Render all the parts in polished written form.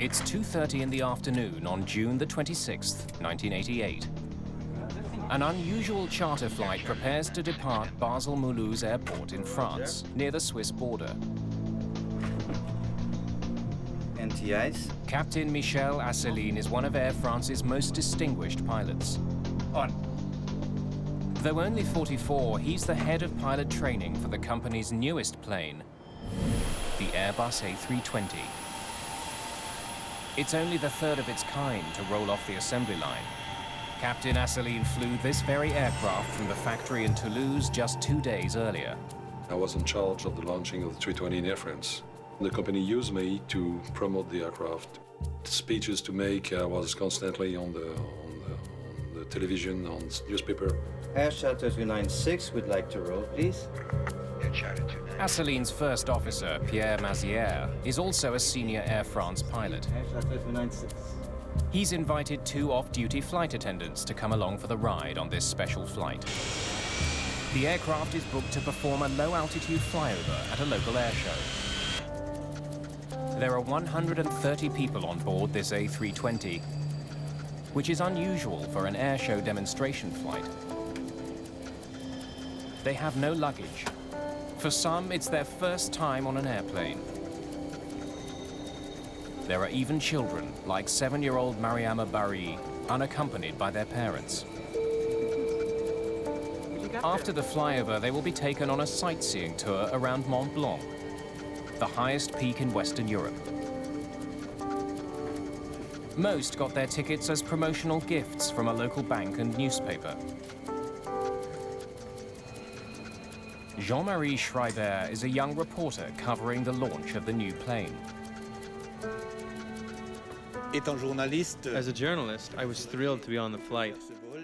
It's 2:30 in the afternoon on June the 26th, 1988. An unusual charter flight prepares to depart Basel-Mulhouse Airport in France, near the Swiss border. NTIs. Captain Michel Asseline is one of Air France's most distinguished pilots. On. Though only 44, he's the head of pilot training for the company's newest plane, the Airbus A320. It's only the third of its kind to roll off the assembly line. Captain Asseline flew this very aircraft from the factory in Toulouse just 2 days earlier. I was in charge of the launching of the 320 in Air France. The company used me to promote the aircraft. Speeches to make, I was constantly on the television, on newspaper. Air Charter 296 would like to roll, please. Asseline's first officer, Pierre Mazière, is also a senior Air France pilot. Air Charter 296. He's invited 2 off-duty flight attendants to come along for the ride on this special flight. The aircraft is booked to perform a low-altitude flyover at a local air show. There are 130 people on board this A320, which is unusual for an air show demonstration flight. They have no luggage. For some, it's their first time on an airplane. There are even children, like 7-year-old Mariama Barry, unaccompanied by their parents. After the flyover, they will be taken on a sightseeing tour around Mont Blanc, the highest peak in Western Europe. Most got their tickets as promotional gifts from a local bank and newspaper. Jean-Marie Schreiber is a young reporter covering the launch of the new plane. As a journalist, I was thrilled to be on the flight,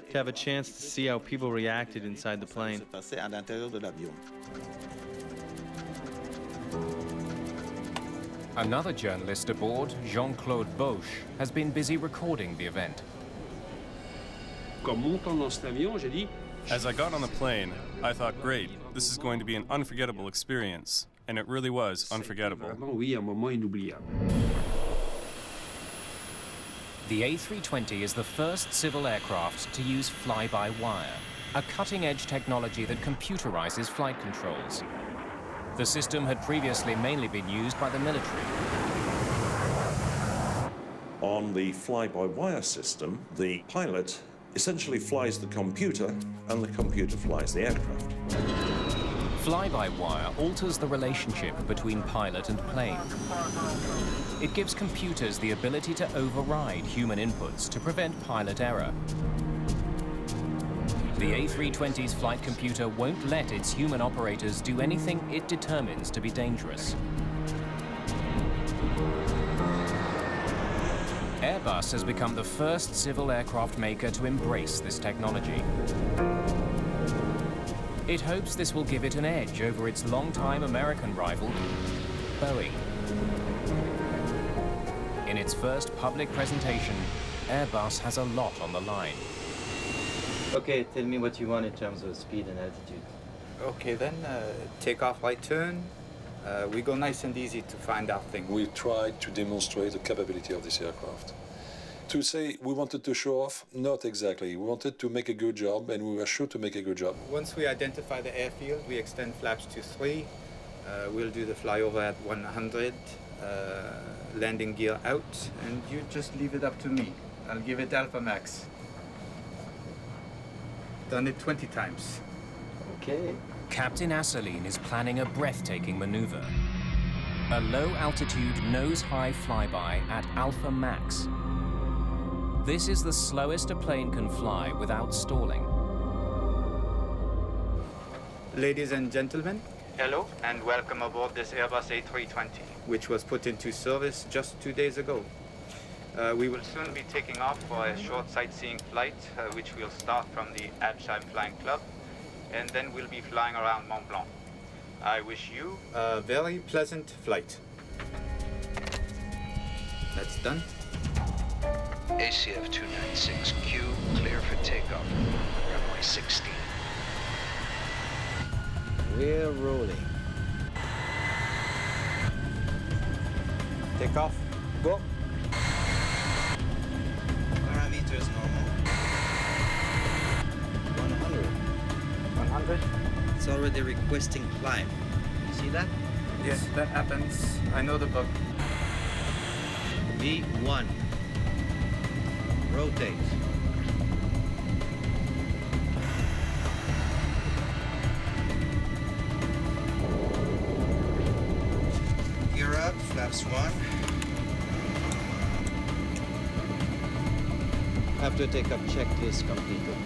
to have a chance to see how people reacted inside the plane. Another journalist aboard, Jean-Claude Boche, has been busy recording the event. As I got on the plane, I thought, great, this is going to be an unforgettable experience. And it really was unforgettable. The A320 is the first civil aircraft to use fly-by-wire, a cutting-edge technology that computerizes flight controls. The system had previously mainly been used by the military. On the fly-by-wire system, the pilot essentially flies the computer, and the computer flies the aircraft. Fly-by-wire alters the relationship between pilot and plane. It gives computers the ability to override human inputs to prevent pilot error. The A320's flight computer won't let its human operators do anything it determines to be dangerous. Airbus has become the first civil aircraft maker to embrace this technology. It hopes this will give it an edge over its longtime American rival, Boeing. In its first public presentation, Airbus has a lot on the line. Okay, tell me what you want in terms of speed and altitude. Okay, then takeoff, right turn. We go nice and easy to find out things. We tried to demonstrate the capability of this aircraft. To say we wanted to show off, not exactly. We wanted to make a good job, and we were sure to make a good job. Once we identify the airfield, we extend flaps to 3. We'll do the flyover at 100, landing gear out, and you just leave it up to me. I'll give it Alpha Max. Done it 20 times. Okay. Captain Asseline is planning a breathtaking maneuver. A low-altitude, nose-high flyby at Alpha Max. This is the slowest a plane can fly without stalling. Ladies and gentlemen, hello and welcome aboard this Airbus A320, which was put into service just 2 days ago. We will soon be taking off for a short sightseeing flight, which will start from the Alpsheim Flying Club, and then we'll be flying around Mont Blanc. I wish you a very pleasant flight. That's done. ACF 296Q, clear for takeoff. Runway 16. We're rolling. Takeoff, go. already requesting climb. See that? Yes, that happens. I know the bug. V1. Rotate. Gear up, flaps 1. After takeoff checklist completed.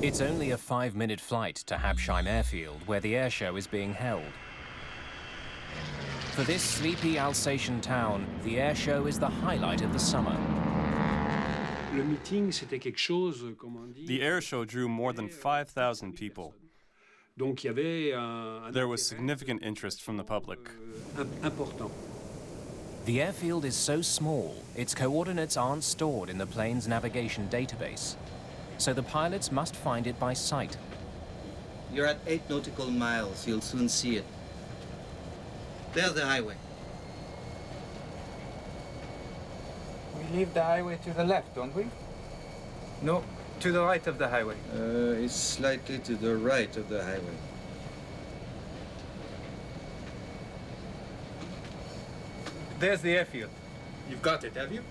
It's only a 5-minute flight to Habsheim Airfield, where the airshow is being held. For this sleepy Alsatian town, the airshow is the highlight of the summer. The airshow drew more than 5,000 people. There was significant interest from the public. The airfield is so small, its coordinates aren't stored in the plane's navigation database, so the pilots must find it by sight. You're at 8 nautical miles. You'll soon see it. There's the highway. We leave the highway to the left, don't we? No, to the right of the highway. It's slightly to the right of the highway. There's the airfield. You've got it, have you?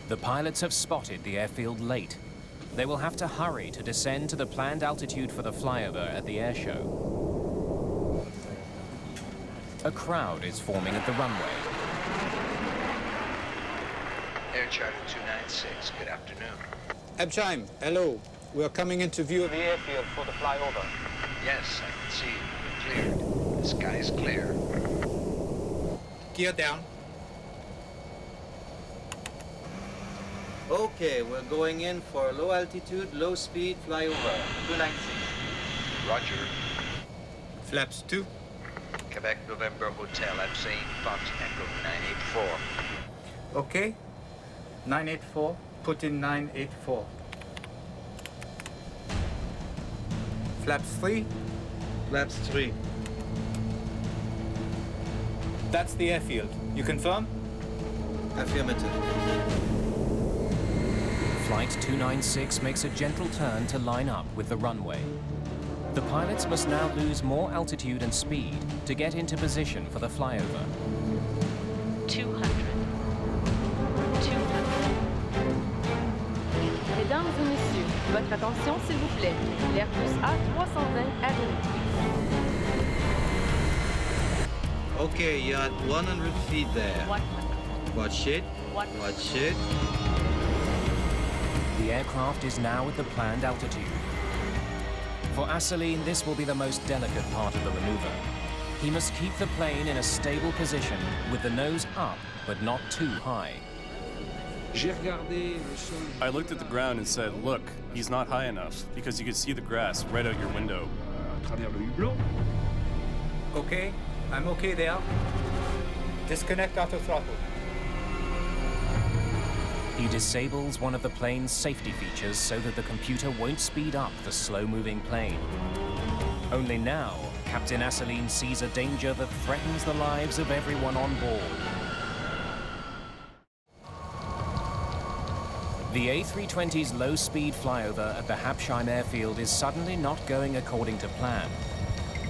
The pilots have spotted the airfield late. They will have to hurry to descend to the planned altitude for the flyover at the airshow. A crowd is forming at the runway. Air Charter 296, good afternoon. Habsheim, hello. We're coming into view of the airfield for the flyover. Yes, I can see you. You're cleared. The sky is clear. Gear down. Okay, we're going in for low altitude, low speed flyover. 296. Roger. Flaps 2. Quebec November Hotel, I'm saying Fox Echo 984. Okay. 984. Put in 984. Flaps 3. Flaps 3. That's the airfield. You confirm? Affirmative. Flight 296 makes a gentle turn to line up with the runway. The pilots must now lose more altitude and speed to get into position for the flyover. 200. 200. Mesdames et messieurs, votre attention s'il vous plaît. L'Airbus A320 à vérifier. Okay, you're at 100 feet there. 100. Watch it. 100. Watch it. The aircraft is now at the planned altitude. For Asseline, this will be the most delicate part of the maneuver. He must keep the plane in a stable position with the nose up, but not too high. I looked at the ground and said, look, he's not high enough, because you could see the grass right out your window. Okay. I'm okay there. Disconnect auto throttle. He disables one of the plane's safety features so that the computer won't speed up the slow-moving plane. Only now, Captain Asseline sees a danger that threatens the lives of everyone on board. The A320's low-speed flyover at the Habsheim airfield is suddenly not going according to plan.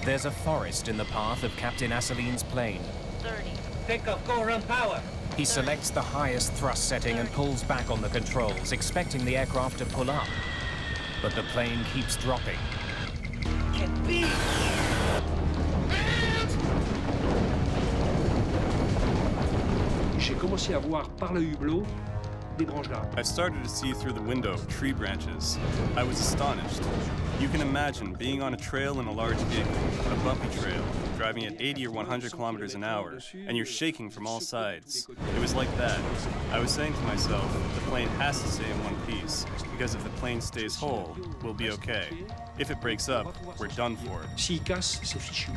There's a forest in the path of Captain Asseline's plane. 30. Takeoff, go around power. He selects the highest thrust setting and pulls back on the controls, expecting the aircraft to pull up. But the plane keeps dropping. Can't be. J'ai commencé à voir par le hublot des branches d'arbres. I started to see through the window tree branches. I was astonished. You can imagine being on a trail in a large vehicle, a bumpy trail, driving at 80 or 100 kilometers an hour, and you're shaking from all sides. It was like that. I was saying to myself, the plane has to stay in one piece, because if the plane stays whole, we'll be okay. If it breaks up, we're done for. S'il casse, c'est fichu.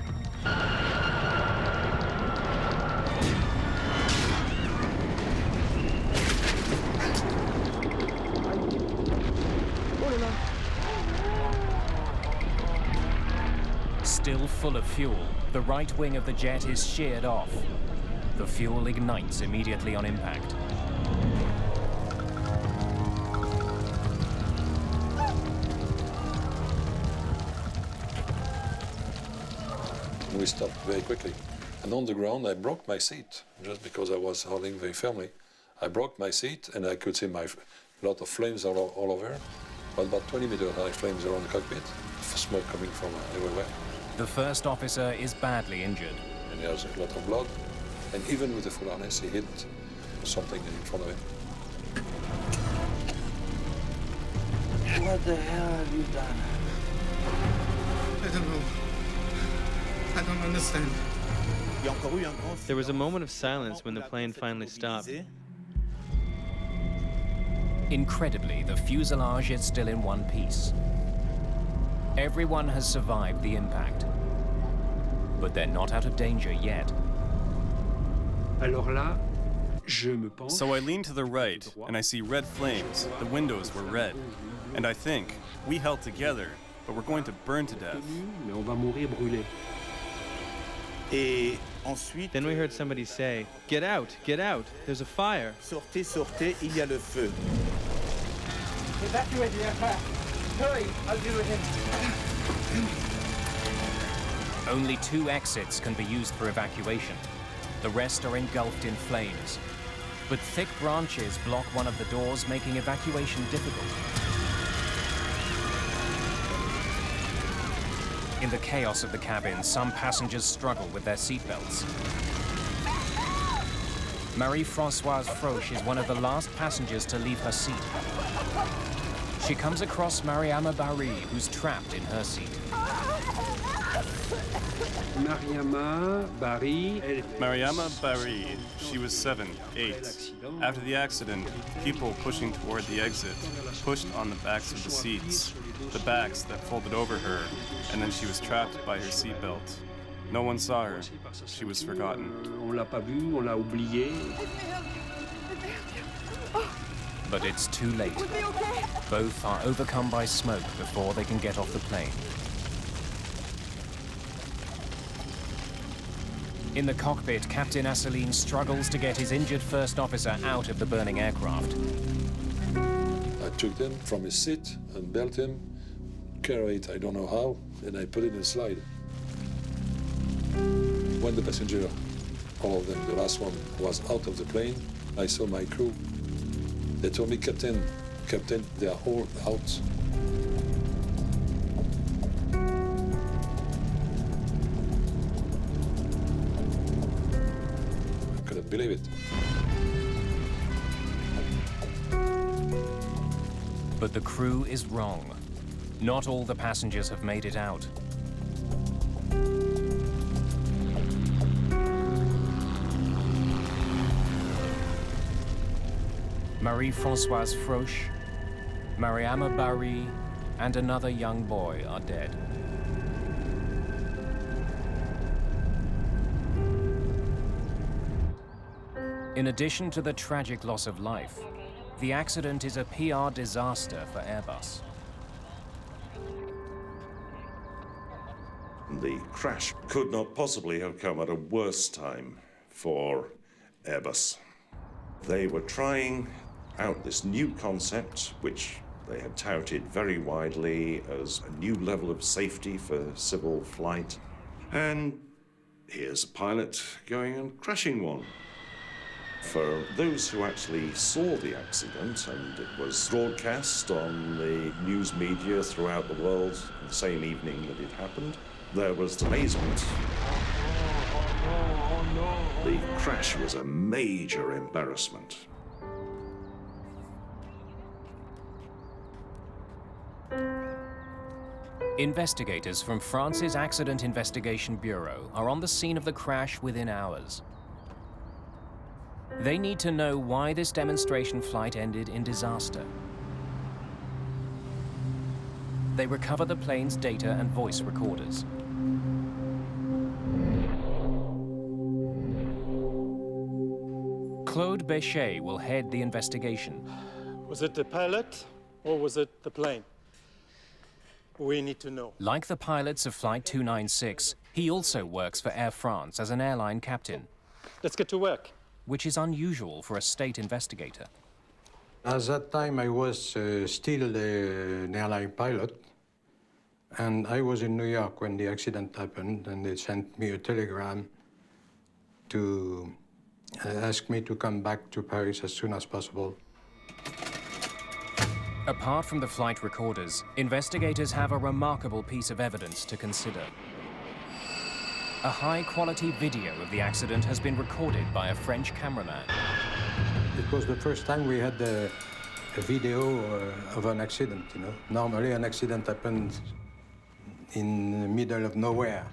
Still full of fuel, the right wing of the jet is sheared off. The fuel ignites immediately on impact. we stopped very quickly. And on the ground, I broke my seat, just because I was holding very firmly. I broke my seat, and I could see lot of flames all over. But about 20 meters high flames around the cockpit, smoke coming from everywhere. The first officer is badly injured. And there's a lot of blood. And even with the full harness, he hit something in front of him. What the hell have you done? I don't know. I don't understand. There was a moment of silence when the plane finally stopped. Incredibly, the fuselage is still in one piece. Everyone has survived the impact, but they're not out of danger yet. Alors là, je me penche. So I lean to the right, and I see red flames. The windows were red. And I think, we held together, but we're going to burn to death. Mais on va mourir brûlé. Then we heard somebody say, get out, there's a fire. Sortez, sortez, il y a le feu. Evacuate the aircraft. Hurry, I'll deal with him. Only 2 exits can be used for evacuation. The rest are engulfed in flames. But thick branches block one of the doors, making evacuation difficult. In the chaos of the cabin, some passengers struggle with their seatbelts. Marie-Françoise Froche is one of the last passengers to leave her seat. She comes across Mariama Barry, who's trapped in her seat. Mariama Barry, she was 7, 8. After the accident, people pushing toward the exit pushed on the backs of the seats, the backs that folded over her, and then she was trapped by her seatbelt. No one saw her. She was forgotten. On l'a pas vue, on l'a oubliée. But it's too late. Both are overcome by smoke before they can get off the plane. In the cockpit, Captain Asselineau struggles to get his injured first officer out of the burning aircraft. I took him from his seat and belt him, carried, I don't know how, and I put it in a slide. When the passenger, all of them, the last one, was out of the plane, I saw my crew. They told me, Captain, they are all out. I couldn't believe it. But the crew is wrong. Not all the passengers have made it out. Marie-Françoise Froche, Mariama Barry, and another young boy are dead. In addition to the tragic loss of life, the accident is a PR disaster for Airbus. The crash could not possibly have come at a worse time for Airbus. They were trying out this new concept, which they had touted very widely as a new level of safety for civil flight. And here's a pilot going and crashing one. For those who actually saw the accident, and it was broadcast on the news media throughout the world the same evening that it happened, there was amazement. The crash was a major embarrassment. Investigators from France's Accident Investigation Bureau are on the scene of the crash within hours. They need to know why this demonstration flight ended in disaster. They recover the plane's data and voice recorders. Claude Béchet will head the investigation. Was it the pilot or was it the plane? We need to know. Like the pilots of Flight 296, he also works for Air France as an airline captain. Let's get to work. Which is unusual for a state investigator. At that time, I was still an airline pilot. And I was in New York when the accident happened, and they sent me a telegram to ask me to come back to Paris as soon as possible. Apart from the flight recorders, investigators have a remarkable piece of evidence to consider. A high-quality video of the accident has been recorded by a French cameraman. It was the first time we had a video of an accident, you know. Normally, an accident happens in the middle of nowhere.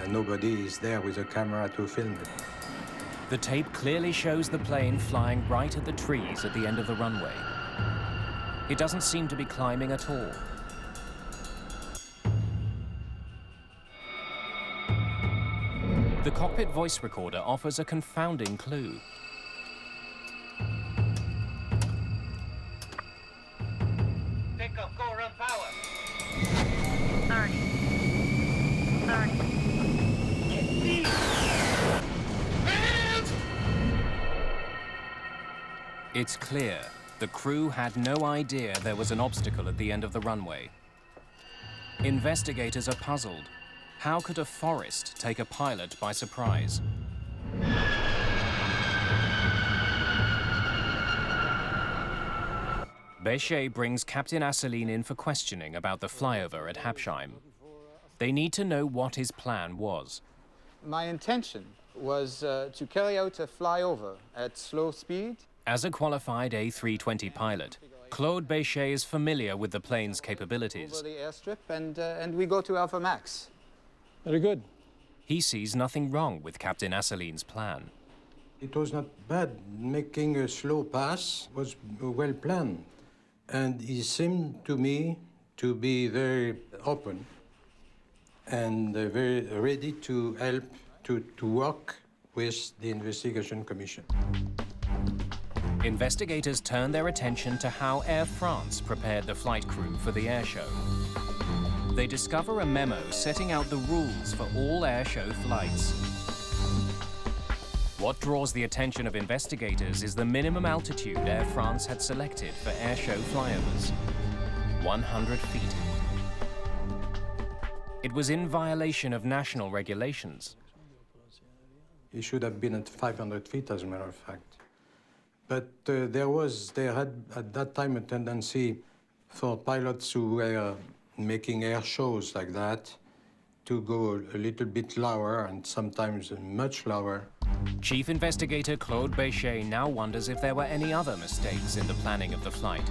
Nobody is there with a camera to film it. The tape clearly shows the plane flying right at the trees at the end of the runway. It doesn't seem to be climbing at all. The cockpit voice recorder offers a confounding clue. Takeoff, go run power. 30. It's clear the crew had no idea there was an obstacle at the end of the runway. Investigators are puzzled. How could a forest take a pilot by surprise? Bechet brings Captain Asselineau in for questioning about the flyover at Habsheim. They need to know what his plan was. My intention was to carry out a flyover at slow speed. As a qualified A320 pilot, Claude Bechet is familiar with the plane's capabilities. Over the airstrip, and we go to Alpha Max. Very good. He sees nothing wrong with Captain Asselineau's plan. It was not bad. Making a slow pass was well planned. And he seemed to me to be very open and very ready to help to work with the investigation commission. Investigators turn their attention to how Air France prepared the flight crew for the airshow. They discover a memo setting out the rules for all airshow flights. What draws the attention of investigators is the minimum altitude Air France had selected for airshow flyovers: 100 feet. It was in violation of national regulations. He should have been at 500 feet, as a matter of fact. But there had at that time a tendency for pilots who were making air shows like that to go a little bit lower and sometimes much lower. Chief Investigator Claude Bechet now wonders if there were any other mistakes in the planning of the flight.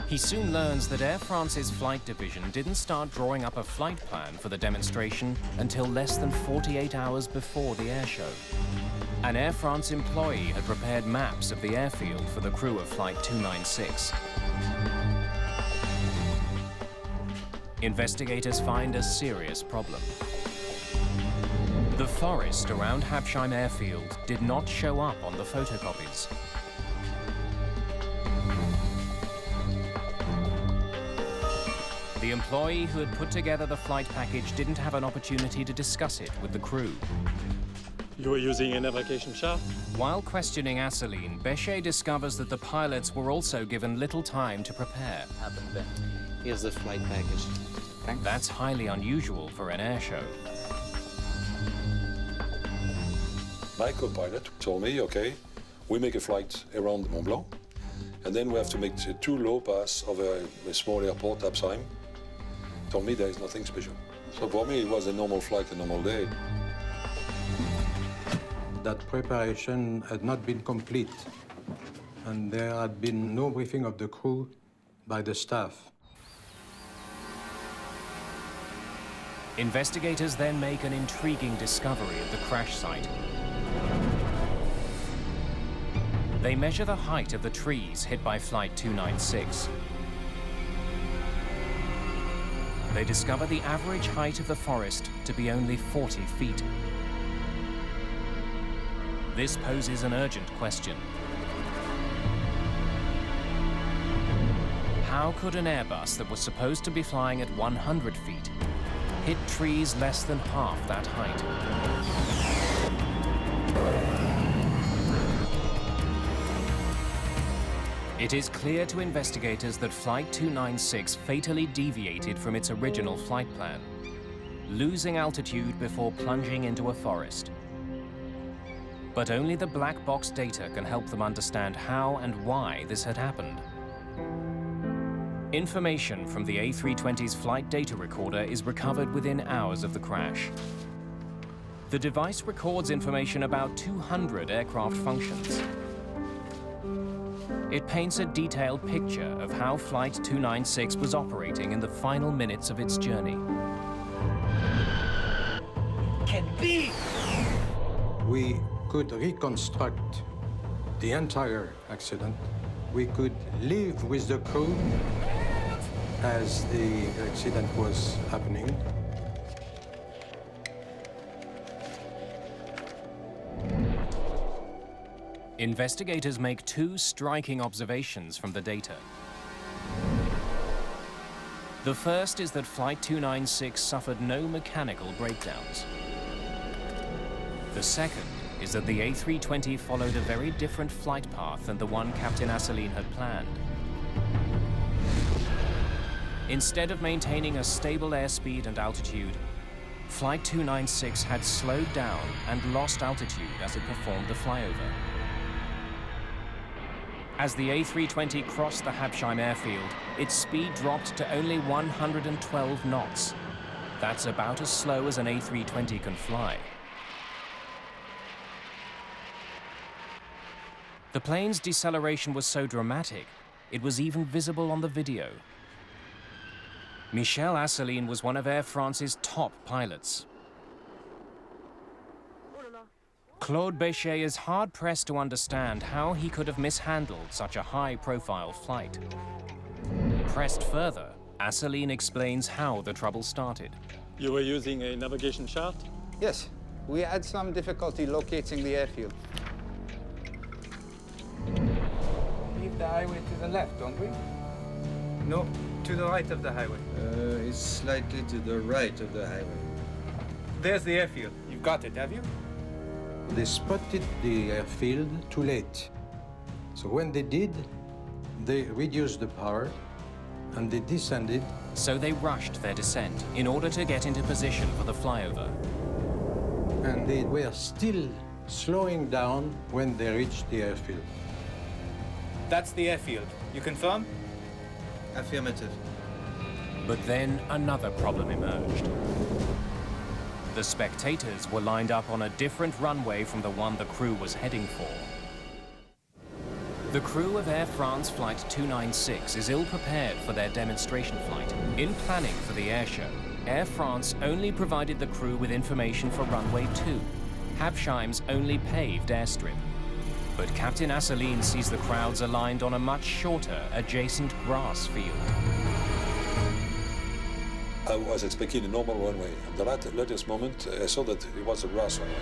He soon learns that Air France's flight division didn't start drawing up a flight plan for the demonstration until less than 48 hours before the airshow. An Air France employee had prepared maps of the airfield for the crew of Flight 296. Investigators find a serious problem. The forest around Habsheim airfield did not show up on the photocopies. The employee who had put together the flight package didn't have an opportunity to discuss it with the crew. You were using an evacuation shaft? While questioning Asselineau, Bechet discovers that the pilots were also given little time to prepare. Here's the flight package. Thanks. That's highly unusual for an airshow. My co-pilot told me, okay, we make a flight around Mont Blanc, and then we have to make 2 low pass of a small airport, Habsheim. Told me there is nothing special. So for me, it was a normal flight, a normal day. That preparation had not been complete, and there had been no briefing of the crew by the staff. Investigators then make an intriguing discovery at the crash site. They measure the height of the trees hit by Flight 296. They discover the average height of the forest to be only 40 feet. This poses an urgent question. How could an Airbus that was supposed to be flying at 100 feet hit trees less than half that height? It is clear to investigators that Flight 296 fatally deviated from its original flight plan, losing altitude before plunging into a forest. But only the black box data can help them understand how and why this had happened. Information from the A320's flight data recorder is recovered within hours of the crash. The device records information about 200 aircraft functions. It paints a detailed picture of how Flight 296 was operating in the final minutes of its journey. Can be! We could reconstruct the entire accident. We could live with the crew as the accident was happening. Investigators make two striking observations from the data. The first is that Flight 296 suffered no mechanical breakdowns. The second is that the A320 followed a very different flight path than the one Captain Assouline had planned. Instead of maintaining a stable airspeed and altitude, Flight 296 had slowed down and lost altitude as it performed the flyover. As the A320 crossed the Habsheim airfield, its speed dropped to only 112 knots. That's about as slow as an A320 can fly. The plane's deceleration was so dramatic, it was even visible on the video. Michel Assouline was one of Air France's top pilots. Claude Béchet is hard-pressed to understand how he could have mishandled such a high-profile flight. Pressed further, Assouline explains how the trouble started. You were using a navigation chart? Yes, we had some difficulty locating the airfield. Leave the highway to the left, don't we? No, to the right of the highway. It's slightly to the right of the highway. There's the airfield. You've got it, have you? They spotted the airfield too late. So when they did, they reduced the power and they descended. So they rushed their descent in order to get into position for the flyover. And they were still slowing down when they reached the airfield. That's the airfield. You confirm? Affirmative. But then another problem emerged. The spectators were lined up on a different runway from the one the crew was heading for. The crew of Air France Flight 296 is ill-prepared for their demonstration flight. In planning for the airshow, Air France only provided the crew with information for runway 2, Habsheim's only paved airstrip. But Captain Assouline sees the crowds aligned on a much shorter, adjacent grass field. I was expecting a normal runway. At the latest moment, I saw that it was a grass runway.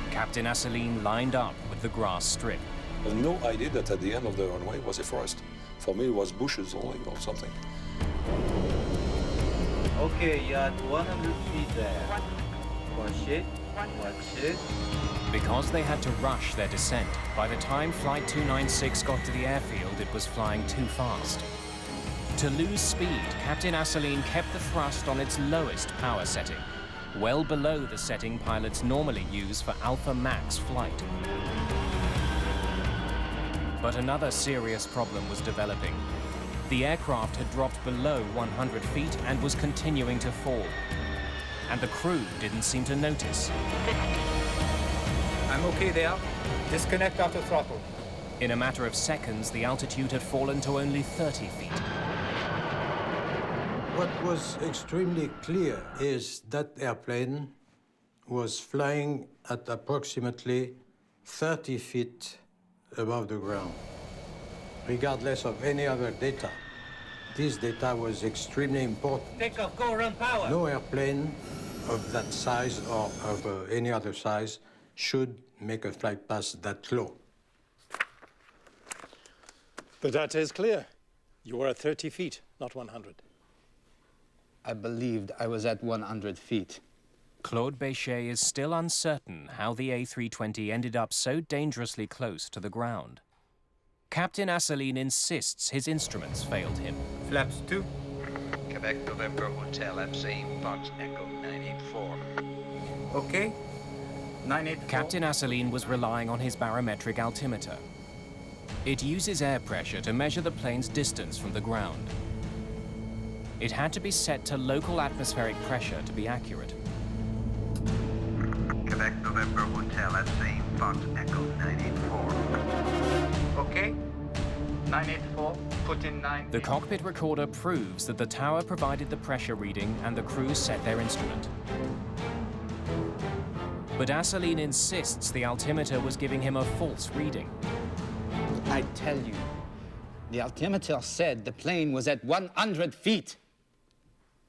Captain Assouline lined up with the grass strip. I had no idea that at the end of the runway was a forest. For me, it was bushes only or something. Okay, you're at 100 feet there. Watch it. Watch it. Because they had to rush their descent, by the time Flight 296 got to the airfield, it was flying too fast. To lose speed, Captain Assouline kept the thrust on its lowest power setting, well below the setting pilots normally use for Alpha Max flight. But another serious problem was developing. The aircraft had dropped below 100 feet and was continuing to fall. And the crew didn't seem to notice. I'm okay there. Disconnect auto throttle. In a matter of seconds, the altitude had fallen to only 30 feet. What was extremely clear is that airplane was flying at approximately 30 feet above the ground. Regardless of any other data, this data was extremely important. Takeoff, go, run power! No airplane of that size or of any other size should make a flight path that low. The data is clear. You were at 30 feet, not 100. I believed I was at 100 feet. Claude Béchet is still uncertain how the A320 ended up so dangerously close to the ground. Captain Assouline insists his instruments failed him. Flaps 2. Quebec November Hotel, I'm saying Fox Echo 984. Okay. 984. Captain Assouline was relying on his barometric altimeter. It uses air pressure to measure the plane's distance from the ground. It had to be set to local atmospheric pressure to be accurate. Quebec November Hotel, I'm saying Fox Echo 984. Okay. 984. Put in 9. The cockpit recorder proves that the tower provided the pressure reading and the crew set their instrument. But Assouline insists the altimeter was giving him a false reading. I tell you, the altimeter said the plane was at 100 feet.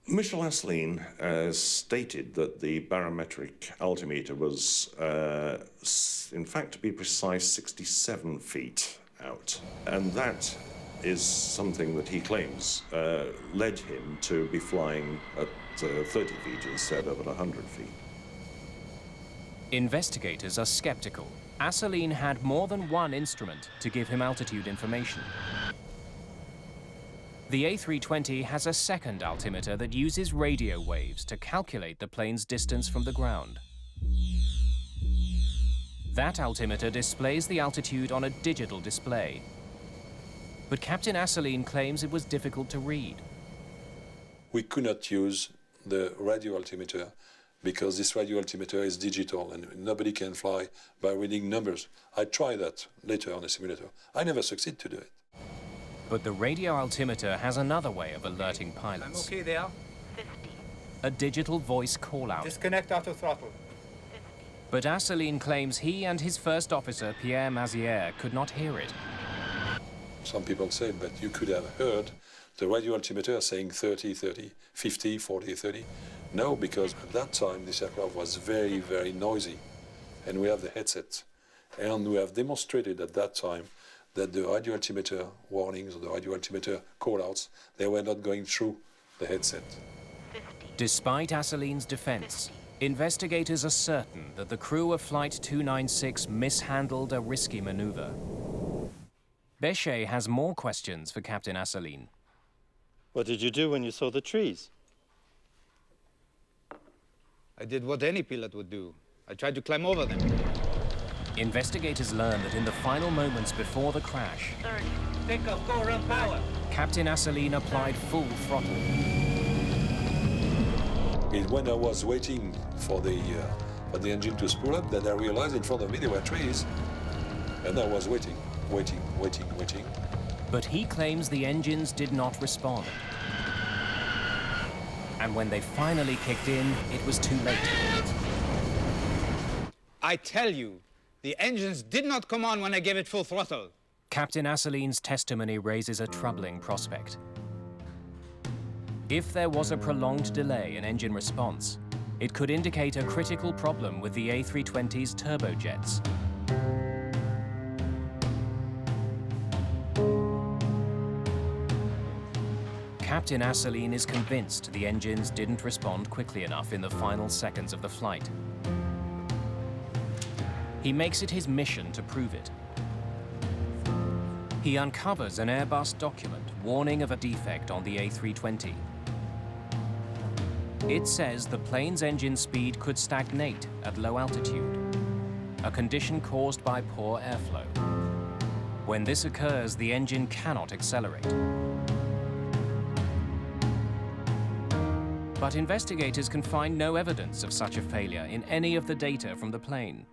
Michel Assouline stated that the barometric altimeter was, in fact, to be precise, 67 feet out. And that is something that he claims led him to be flying at 30 feet instead of at 100 feet. Investigators are skeptical. Assouline had more than one instrument to give him altitude information. The A320 has a second altimeter that uses radio waves to calculate the plane's distance from the ground. That altimeter displays the altitude on a digital display. But Captain Assouline claims it was difficult to read. We could not use the radio altimeter because this radio altimeter is digital and nobody can fly by reading numbers. I tried that later on a simulator. I never succeed to do it. But the radio altimeter has another way of alerting pilots. I'm okay there. 50. A digital voice call-out. Disconnect auto throttle. But Assouline claims he and his first officer, Pierre Mazière, could not hear it. Some people said, but you could have heard the radio altimeter saying 30, 30, 50, 40, 30. No, because at that time this aircraft was very, very noisy. And we have the headset. And we have demonstrated at that time that the radio altimeter warnings or the radio altimeter call-outs, they were not going through the headset. 50. Despite Assouline's defense, investigators are certain that the crew of Flight 296 mishandled a risky maneuver. Béchet has more questions for Captain Assouline. What did you do when you saw the trees? I did what any pilot would do. I tried to climb over them. Investigators learn that in the final moments before the crash, 30. Takeoff, go around power. Captain Assouline applied full throttle. When I was waiting for the engine to spool up, then I realized in front of me there were trees. And I was waiting. But he claims the engines did not respond. And when they finally kicked in, it was too late. I tell you, the engines did not come on when I gave it full throttle. Captain Assouline's testimony raises a troubling prospect. If there was a prolonged delay in engine response, it could indicate a critical problem with the A320's turbojets. Captain Assouline is convinced the engines didn't respond quickly enough in the final seconds of the flight. He makes it his mission to prove it. He uncovers an Airbus document warning of a defect on the A320. It says the plane's engine speed could stagnate at low altitude, a condition caused by poor airflow. When this occurs, the engine cannot accelerate. But investigators can find no evidence of such a failure in any of the data from the plane.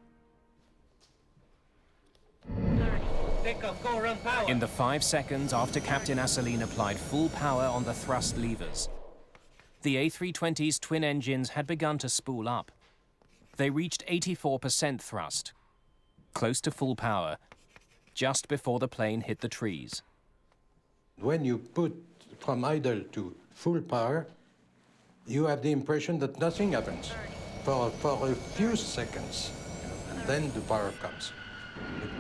30. Takeoff, go around power. In the 5 seconds after Captain Assouline applied full power on the thrust levers, the A320's twin engines had begun to spool up. They reached 84% thrust, close to full power, just before the plane hit the trees. When you put from idle to full power, you have the impression that nothing happens for a few seconds, and then the power comes.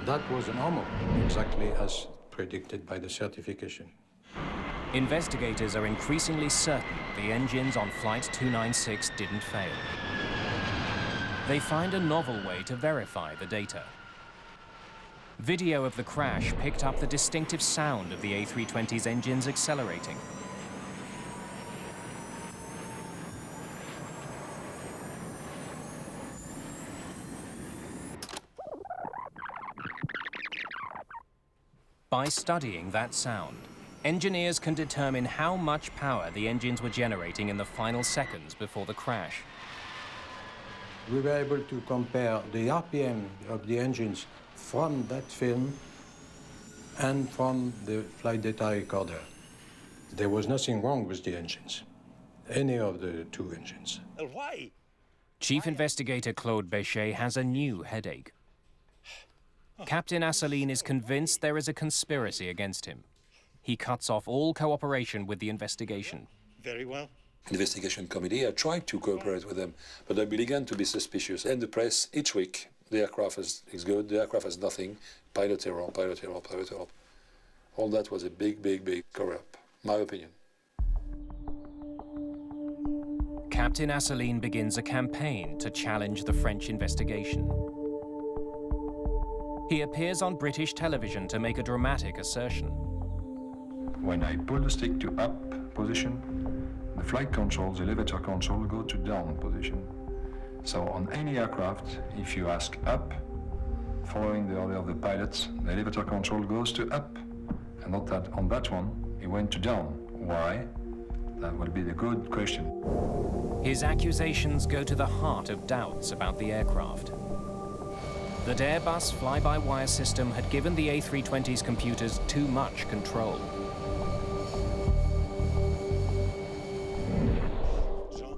That was normal, exactly as predicted by the certification. Investigators are increasingly certain the engines on Flight 296 didn't fail. They find a novel way to verify the data. Video of the crash picked up the distinctive sound of the A320's engines accelerating. By studying that sound, engineers can determine how much power the engines were generating in the final seconds before the crash. We were able to compare the RPM of the engines from that film and from the flight data recorder. There was nothing wrong with the engines, any of the two engines. Why? Chief Investigator Claude Béchet has a new headache. Captain Assouline is convinced there is a conspiracy against him. He cuts off all cooperation with the investigation. Very well. Investigation committee, I tried to cooperate with them, but I began to be suspicious. And the press, each week, the aircraft is good, the aircraft has nothing, pilot error, pilot error, pilot error. All that was a big, big, big cover-up, my opinion. Captain Assouline begins a campaign to challenge the French investigation. He appears on British television to make a dramatic assertion. When I pull the stick to up position, the flight controls, the elevator control go to down position. So on any aircraft, if you ask up, following the order of the pilots, the elevator control goes to up. And not that on that one, it went to down. Why? That will be the good question. His accusations go to the heart of doubts about the aircraft. The Airbus fly-by-wire system had given the A320's computers too much control.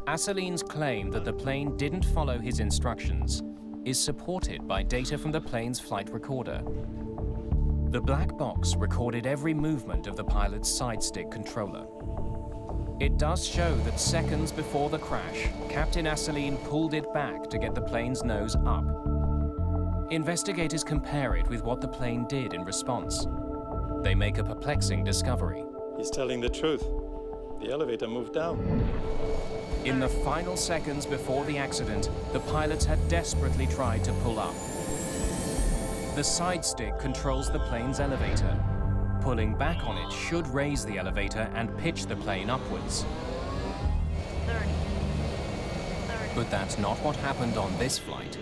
Assouline's claim that the plane didn't follow his instructions is supported by data from the plane's flight recorder. The black box recorded every movement of the pilot's side stick controller. It does show that seconds before the crash, Captain Assouline pulled it back to get the plane's nose up. Investigators compare it with what the plane did in response. They make a perplexing discovery. He's telling the truth. The elevator moved down. In the final seconds before the accident, the pilots had desperately tried to pull up. The side stick controls the plane's elevator. Pulling back on it should raise the elevator and pitch the plane upwards. But that's not what happened on this flight.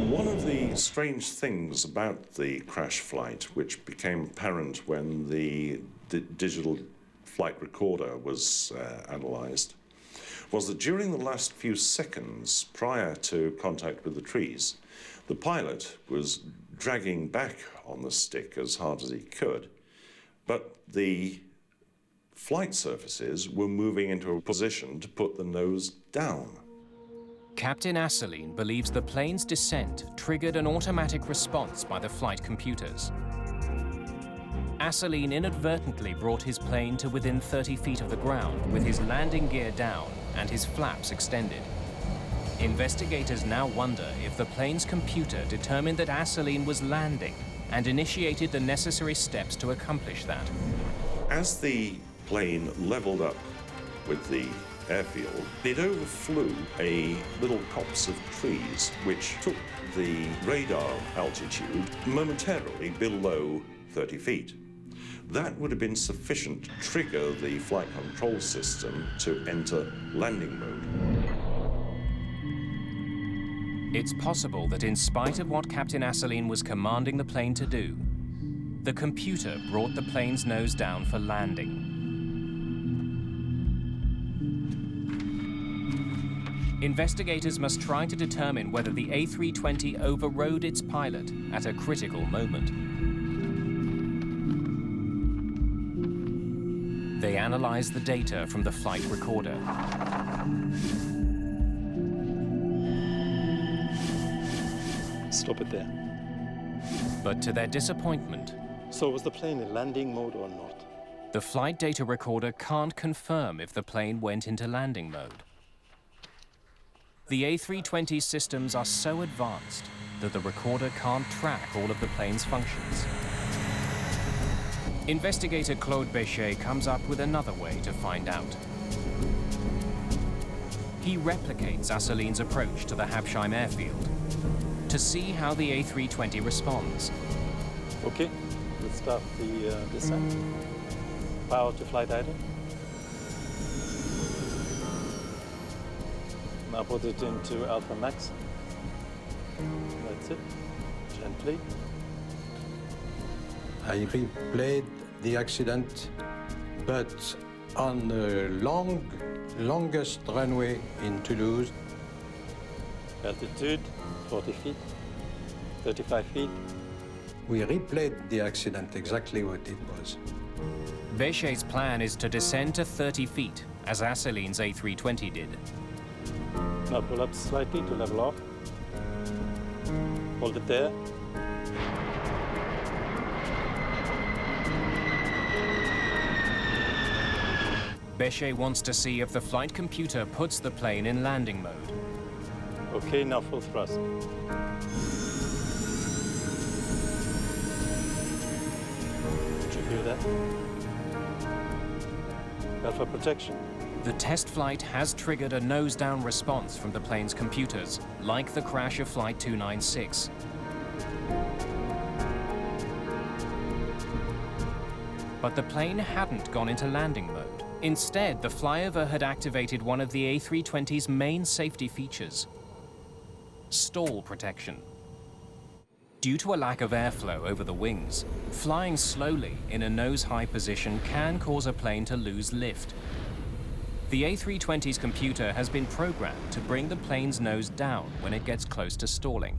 One of the strange things about the crash flight, which became apparent when the digital flight recorder was analysed, was that during the last few seconds prior to contact with the trees, the pilot was dragging back on the stick as hard as he could, but the flight surfaces were moving into a position to put the nose down. Captain Assouline believes the plane's descent triggered an automatic response by the flight computers. Assouline inadvertently brought his plane to within 30 feet of the ground with his landing gear down and his flaps extended. Investigators now wonder if the plane's computer determined that Assouline was landing and initiated the necessary steps to accomplish that. As the plane leveled up with the airfield, it overflew a little copse of trees which took the radar altitude momentarily below 30 feet. That would have been sufficient to trigger the flight control system to enter landing mode. It's possible that in spite of what Captain Assouline was commanding the plane to do, the computer brought the plane's nose down for landing. Investigators must try to determine whether the A320 overrode its pilot at a critical moment. They analyze the data from the flight recorder. Stop it there. But to their disappointment... So was the plane in landing mode or not? The flight data recorder can't confirm if the plane went into landing mode. The A320 systems are so advanced that the recorder can't track all of the plane's functions. Investigator Claude Béchet comes up with another way to find out. He replicates Assouline's approach to the Habsheim airfield to see how the A320 responds. Okay, let's start the descent. Power to flight idle. Now put it into Alpha Max. That's it. Gently. I replayed the accident, but on the longest runway in Toulouse. Altitude, 40 feet, 35 feet. We replayed the accident exactly what it was. Béchet's plan is to descend to 30 feet, as Asseline's A320 did. Now pull up slightly to level off. Hold it there. Béchet wants to see if the flight computer puts the plane in landing mode. Okay, now full thrust. Did you hear that? Alpha protection. The test flight has triggered a nose-down response from the plane's computers, like the crash of Flight 296. But the plane hadn't gone into landing mode. Instead, the flyover had activated one of the A320's main safety features: stall protection. Due to a lack of airflow over the wings, flying slowly in a nose-high position can cause a plane to lose lift. The A320's computer has been programmed to bring the plane's nose down when it gets close to stalling.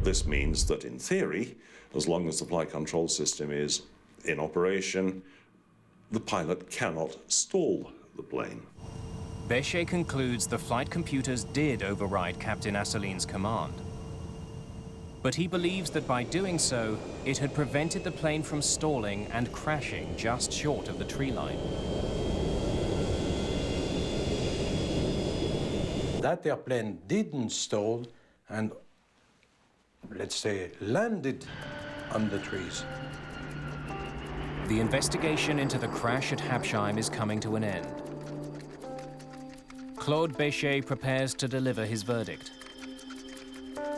This means that in theory, as long as the flight control system is in operation, the pilot cannot stall the plane. Béchet concludes the flight computers did override Captain Asseline's command. But he believes that by doing so, it had prevented the plane from stalling and crashing just short of the tree line. That airplane didn't stall and, let's say, landed on the trees. The investigation into the crash at Habsheim is coming to an end. Claude Béchet prepares to deliver his verdict.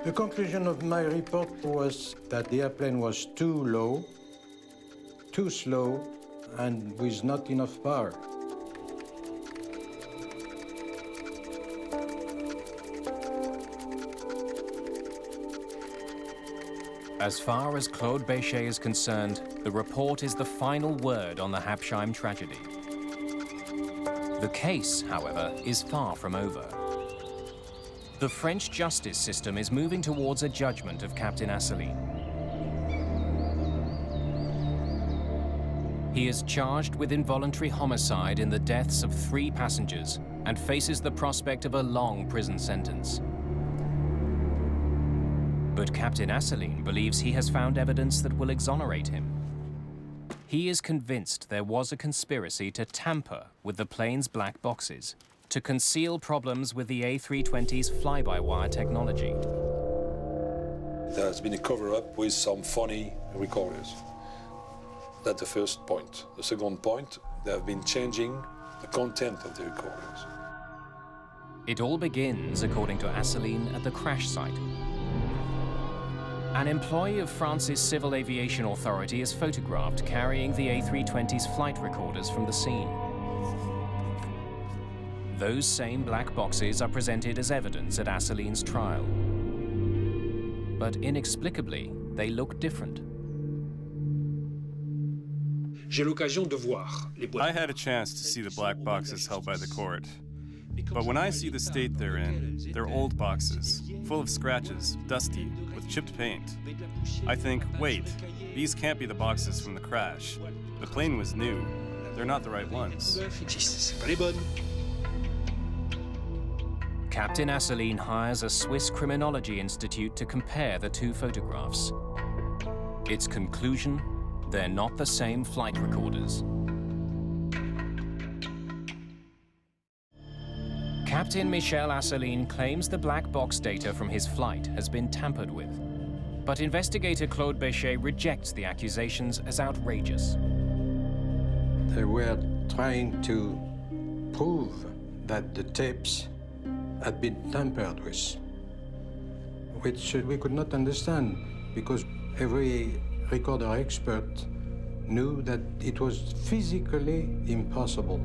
The conclusion of my report was that the airplane was too low, too slow, and with not enough power. As far as Claude Béchet is concerned, the report is the final word on the Habsheim tragedy. The case, however, is far from over. The French justice system is moving towards a judgment of Captain Asseline. He is charged with involuntary homicide in the deaths of 3 passengers and faces the prospect of a long prison sentence. But Captain Asseline believes he has found evidence that will exonerate him. He is convinced there was a conspiracy to tamper with the plane's black boxes, to conceal problems with the A320's fly-by-wire technology. There has been a cover-up with some funny recorders. That's the first point. The second point, they have been changing the content of the recorders. It all begins, according to Asseline, at the crash site. An employee of France's Civil Aviation Authority is photographed carrying the A320's flight recorders from the scene. Those same black boxes are presented as evidence at Asseline's trial. But inexplicably, they look different. I had a chance to see the black boxes held by the court. But when I see the state they're in, they're old boxes, full of scratches, dusty, with chipped paint. I think, wait, these can't be the boxes from the crash. The plane was new. They're not the right ones. Captain Asseline hires a Swiss criminology institute to compare the 2 photographs. Its conclusion, they're not the same flight recorders. Captain Michel Asseline claims the black box data from his flight has been tampered with. But investigator Claude Béchet rejects the accusations as outrageous. They were trying to prove that the tapes had been tampered with, which we could not understand. because every recorder expert knew that it was physically impossible.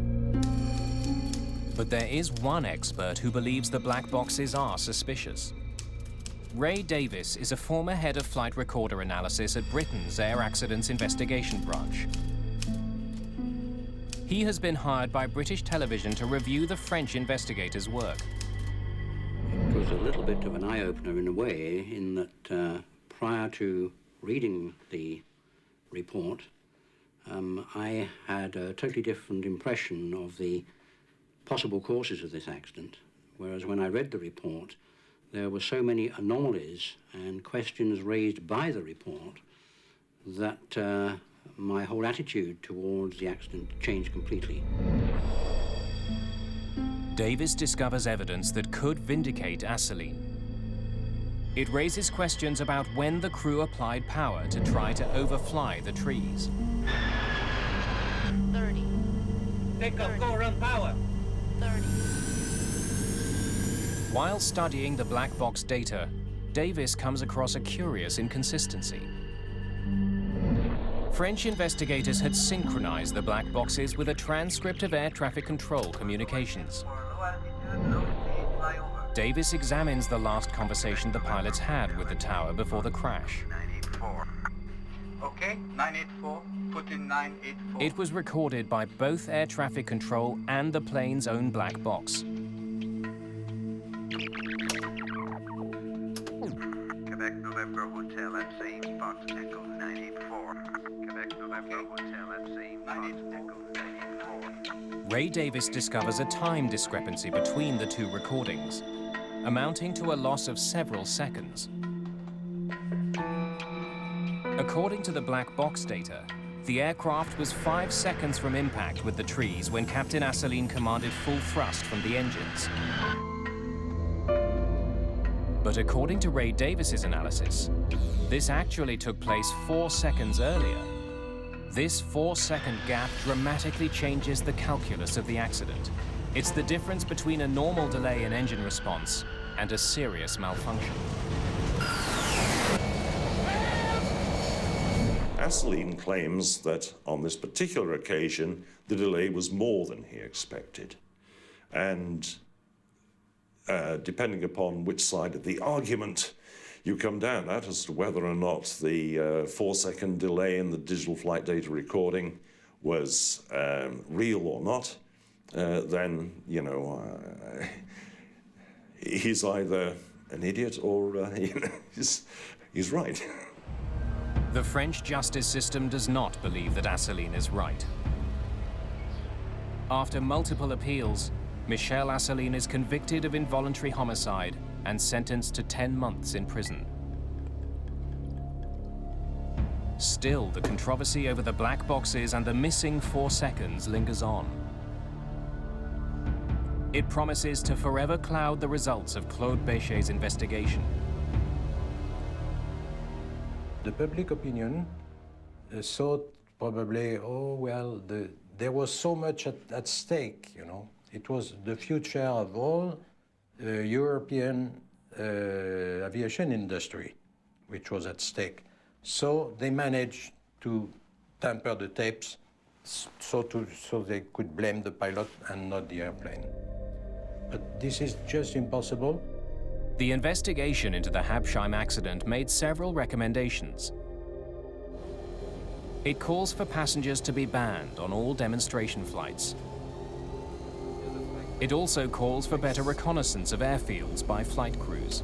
But there is one expert who believes the black boxes are suspicious. Ray Davis is a former head of flight recorder analysis at Britain's Air Accidents Investigation Branch. He has been hired by British television to review the French investigators' work. It was a little bit of an eye-opener in a way, in that prior to reading the report, I had a totally different impression of the possible causes of this accident, whereas when I read the report, there were so many anomalies and questions raised by the report that my whole attitude towards the accident changed completely. Davis discovers evidence that could vindicate Asseline. It raises questions about when the crew applied power to try to overfly the trees. 30. Takeoff, go run power. 30. While studying the black box data, Davis comes across a curious inconsistency. French investigators had synchronized the black boxes with a transcript of air traffic control communications. Davis examines the last conversation the pilots had with the tower before the crash. 984. Okay, 984, put in 984. It was recorded by both air traffic control and the plane's own black box. Quebec November Hotel at same Fox Echo 984. Quebec November Hotel at same Fox Echo 984. Ray Davis discovers a time discrepancy between the two recordings, amounting to a loss of several seconds. According to the black box data, the aircraft was 5 seconds from impact with the trees when Captain Asseline commanded full thrust from the engines. But according to Ray Davis's analysis, this actually took place 4 seconds earlier. This 4-second gap dramatically changes the calculus of the accident. It's the difference between a normal delay in engine response and a serious malfunction. Asseline claims that on this particular occasion, the delay was more than he expected. And depending upon which side of the argument you come down at as to whether or not the 4-second delay in the digital flight data recording was real or not, then, you know, he's either an idiot or you know, he's right. The French justice system does not believe that Asseline is right. After multiple appeals, Michel Asseline is convicted of involuntary homicide and sentenced to 10 months in prison. Still, the controversy over the black boxes and the missing 4 seconds lingers on. It promises to forever cloud the results of Claude Béchet's investigation. The public opinion thought probably, oh, well, there was so much at stake, you know. It was the future of all European aviation industry, which was at stake. So they managed to tamper the tapes so they could blame the pilot and not the airplane. But this is just impossible. The investigation into the Habsheim accident made several recommendations. It calls for passengers to be banned on all demonstration flights. It also calls for better reconnaissance of airfields by flight crews.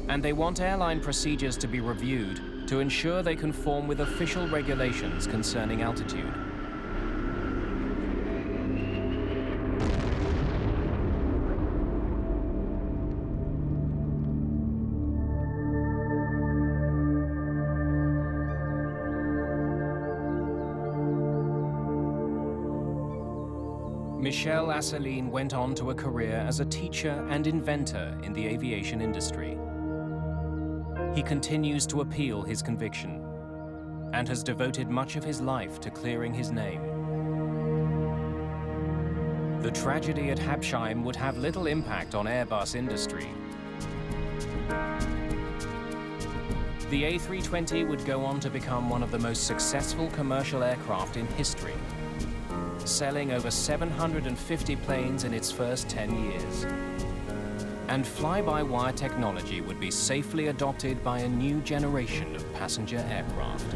And they want airline procedures to be reviewed to ensure they conform with official regulations concerning altitude. Michel Asseline went on to a career as a teacher and inventor in the aviation industry. He continues to appeal his conviction and has devoted much of his life to clearing his name. The tragedy at Habsheim would have little impact on Airbus industry. The A320 would go on to become one of the most successful commercial aircraft in history, selling over 750 planes in its first 10 years. And fly-by-wire technology would be safely adopted by a new generation of passenger aircraft.